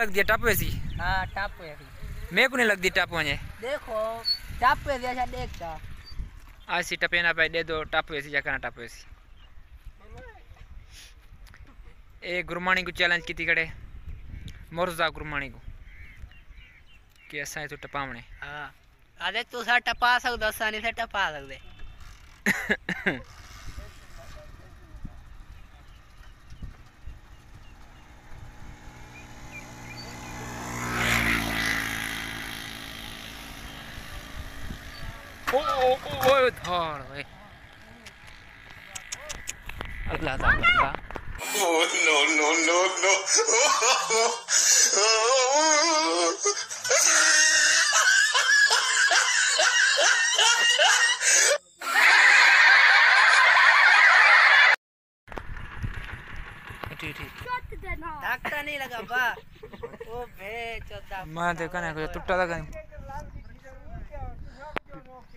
लगती है टप वैसी? हाँ टप वैसी। मेरे को नहीं लगती टप मुझे। देखो टप वैसी ऐसा देखता। ऐसी टपे ना पे दे दो टप वैसी जा करना टप वैसी। ए गुरमानी को चैलेंज की खड़े मुर्जा गुरमानी को कि असा तो टपावने। हाँ अरे तू सा टपा सकदा आसानी से टपा सकदे। ओ धार भाई अल्लाह दा Oh no no no no! धक्का नहीं लगा बा। ओ बे चौथा मैं देखा ना कुछ टुट्टा था कहीं।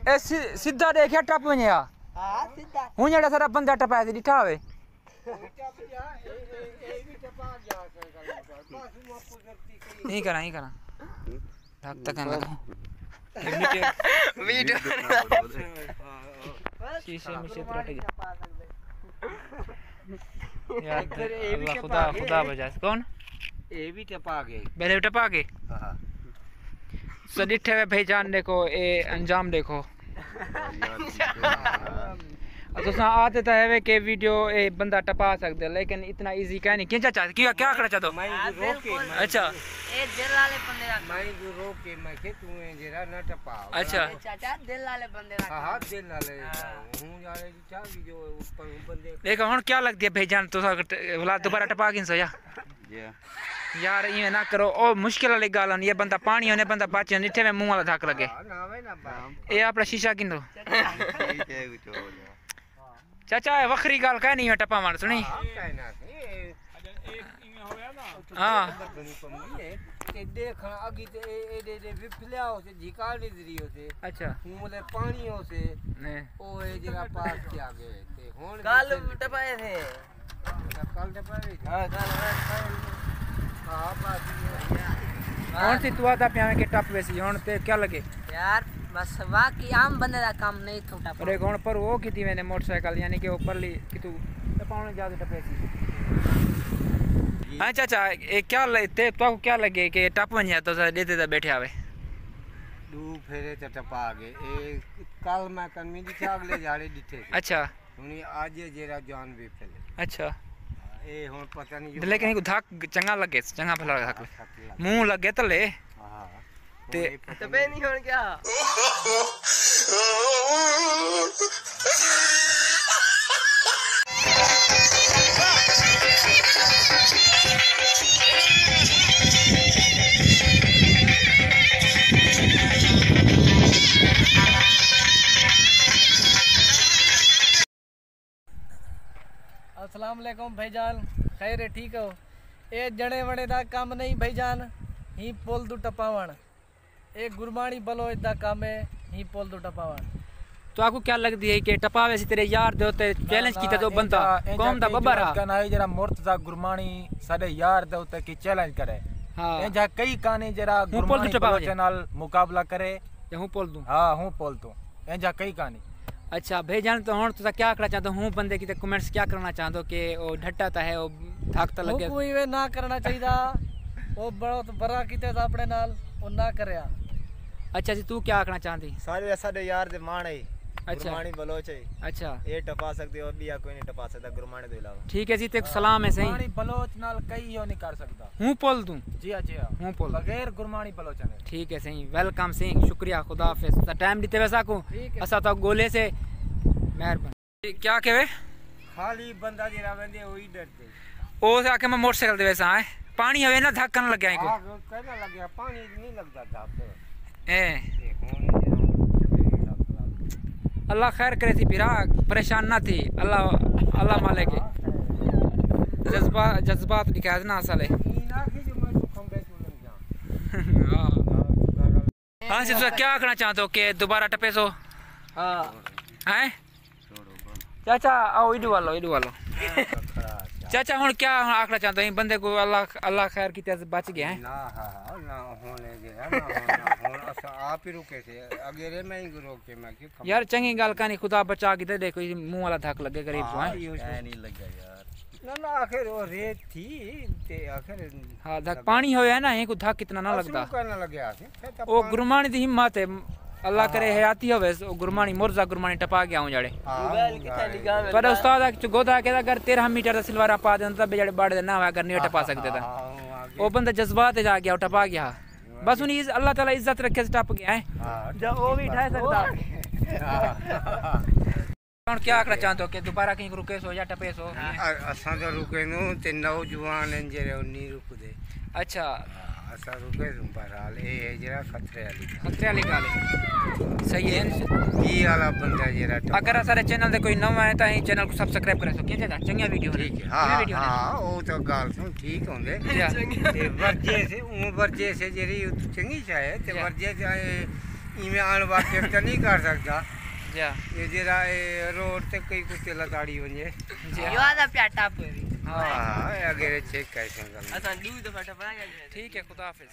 ए सीधा देखिया टप में या। हाँ सीधा। हूं जेड़ा सारा बंदा टपाया सी दिखा वे। नहीं करा ढक तक लगा वीडियो शीशे में चित्र हट गया यार। अल्लाह खुदा बजा। कौन ये भी टपा गए पहले टपा के? हां सदिठे वे भाईजान देखो ए अंजाम देखो। तो आते तो है के वीडियो ए बंदा टपा सकते लेकिन इतना इजी क्या नहीं। क्या चाहते क्या करना चाहते हो? अच्छा ए दिल वाले बंदे रख। मैं जो रोक के मैं के तू जरा ना टपा। अच्छा चाचा दिल वाले बंदे रख। हां दिल वाले हूं यार चा वीडियो ऊपर बंदे देखो हुन क्या लगती है भाईजान तो भला दोबारा टपा के सो यार ये ना करो। ओ मुश्किल वाली गाल ये बंदा पानी होने बंदा बचे निठे में मुंह वाला धक लगे। ए अपना शीशा किंदो चाचा वखरी गाल कह नहीं है टपा मार सुनी। हां देखना अगी ते ए विफल्या हो से झिकाल नहीं हो से। अच्छा मुंह पानी हो से ने ओ ए जगह पास के आगे ते हुन कल टपाए थे। कल टपाए हां कल हां बात कौन सी तू आता पे के टप वैसी हुन ते क्या लगे यार बस वाकई आम बंदे का काम नहीं था टप। अरे कौन पर वो की थी मैंने मोटरसाइकिल यानी कि ऊपर ली कि तू टपाने ज्यादा टपे सी। हां चाचा ये क्या लेते तो क्या लगे कि टप में या तो देते तो बैठे आवे दू फेरे ते टपा गए ए कल मैं कनमी दी अगले जाड़े दिथे। अच्छा हुनी आज जेरा जान भी फैले। अच्छा ए हुन पता नहीं लेकिन को धक चंगा लगे चंगा फला धक मुंह लगे तले। हां ते तबे नहीं होन क्या। अस्सलाम वालेकुम भाईजान खैर है ठीक हो। ए जड़े वड़े दा काम नहीं भाईजान ही पोल दू टपावन। ए गुरबाणी बलोच दा काम है ही पोल दू टपावन। तो आपको क्या लगती है कि टपावे से तेरे यार दे होते चैलेंज कीता तो बंदा कौन दा बब्बरा कना जरा मुर्तजा गुरमानी साडे यार दे होते की चैलेंज करे। हां ए जा कई काने जरा गुरमानी बलोच नाल मुकाबला करे या हूं पोल दूं। हां हूं पोल दूं ए जा कई काने। अच्छा भाईजान तो हुन तो क्या करना चाहते हूं बंदे की कमेंट्स क्या करना चाहते हो कि वो ढट्टा ता है वो धाकता लगे कोई वे ना करना चाहिदा वो बहुत बड़ा कीते दा अपने नाल वो ना करया। अच्छा जी तू क्या करना चाहती? सारे साडे यार दे मान है अच्छा गुरमानी बलोच है। अच्छा ये टपा सकते और बिया कोई नहीं टपा सकता गुरमानी तो अलावा। ठीक है जी ते सलाम है सही। गुरमानी बलोच नाल कई यो नहीं कर सकता। हूं पोल दूं जी हां हूं पोल बगैर गुरमानी बलोच ने। ठीक है सही वेलकम सिंह शुक्रिया खुदा हाफिज ता टाइम दिते वैसा को असा तो गोले से मेहरबानी। क्या कहवे खाली बंदा जेरा वेंदे ओही डरते ओ से आके मैं मोटरसाइकिल दे वैसा है पानी हवे ना धक्कन लग गया हां कहना लग गया पानी नहीं लगता था ए अल्लाह खैर करे थी फिरा परेशान ना थी अल्लाह अल्लाह मालिक जज्बात दिखा देना असले। हां से तो क्या करना चाहते हो कि दोबारा टपे सो? हां हैं चाचा आओ इडू वालो चाचा हुन क्या आखना चाहते हैं बंदे को अल्लाह खैर की तरह बच गया है ना ना होने दे ना होना आप ही रुके थे अगेरे मैं ही रोके मैं क्यों यार चंगी गल कहानी खुदा बचा के दे देखो मुंह वाला धक लगे गरीब को है नहीं लगा यार ना आखिर वो रेत थी ते आखिर हां धक पानी होया ना एक धक कितना ना लगता करना लगे आखिर ओ गुरमानी दी हिम्मत है अल्लाह करे हयाती होवे ओ गुरमानी मुर्जा गुरमानी टपा गया हूं जड़े पर उस्ताद गोदा के अगर 13 मीटर दा सिलवारा पा देंदा बे जड़े बाड़े ना अगर नहीं टपा सकते ता ओ बंदा जज्बात जा गया टपा गया बस उन्हीं अल्लाह ताला इज्जत रखे से टप गया है जब वो भी उठा सकता कौन क्या आखना चाहते हो कि दोबारा कहीं रुके सो या टपे सो असां तो रुके नु ते नौजवान हैं जेरे उन्हीं रुक दे अच्छा असां रुके तुम बहरहाल ए जरा खतरे वाली गल है सही है ई वाला बंदा जरा अगर सारे चैनल दे कोई नवा है ता चैनल को सब्सक्राइब करे सो क्या चंगा वीडियो ठीक है हां ओ तो गाल सुन ठीक होंदे ते वर्जे से जेरी चंगी चाहे ते वर्जे चाहे इमे आन वाके तो नहीं कर सकता ये जरा रोड ते कई कुत्ते लताड़ी वने यो आदा प्याटा पे हां अगर चेक कैसे असा दू दफा टपा गया ठीक है खुदा हाफिज।